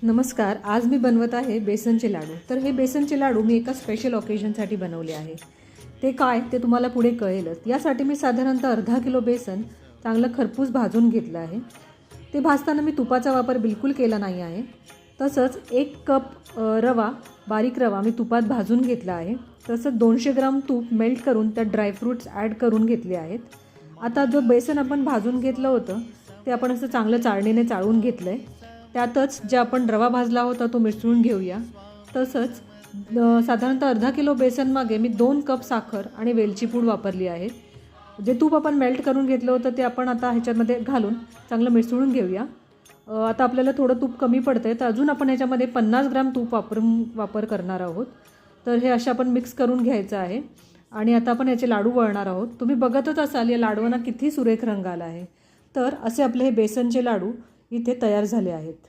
नमस्कार. आज मी बनवत आहे बेसनचे लाडू. तर हे बेसनचे लाडू मी एका स्पेशल ऑकेजनसाठी बनवले आहे. ते काय ते तुम्हाला पुढे कळेलच. यासाठी मी साधारणतः अर्धा किलो बेसन चांगलं खरपूस भाजून घेतलं आहे. ते भाजताना मी तुपाचा वापर बिलकुल केला नाही आहे. तसंच 1 कप रवा, बारीक रवा मी तुपात भाजून घेतला आहे. तसंच 200 ग्राम तूप मेल्ट करून त्यात ड्रायफ्रूट्स ॲड करून घेतले आहेत. आता जो बेसन आपण भाजून घेतलं होतं ते आपण असं चांगलं चाळणीने चाळून घेतलं आहे. त्यातच जे आपण रवा भाजला होता तो मिसळून घेऊया. तसंच साधारणतः अर्धा किलो बेसनमागे मी 2 कप साखर आणि वेलची पूड वापरली आहे. जे तूप आपण मेल्ट करून घेतलं होतं ते आपण आता ह्याच्यामध्ये घालून चांगलं मिसळून घेऊया. आता आपल्याला थोडं तूप कमी पडतंय तर अजून आपण ह्याच्यामध्ये 50 ग्राम तूप वापर करणार आहोत. तर हे अशा आपण मिक्स करून घ्यायचं आहे आणि आता आपण याचे लाडू वळणार आहोत. तुम्ही बघतच असाल या लाडवांना किती सुरेख रंग आला आहे. तर असे आपले हे बेसनचे लाडू इथे तयार झाले आहेत.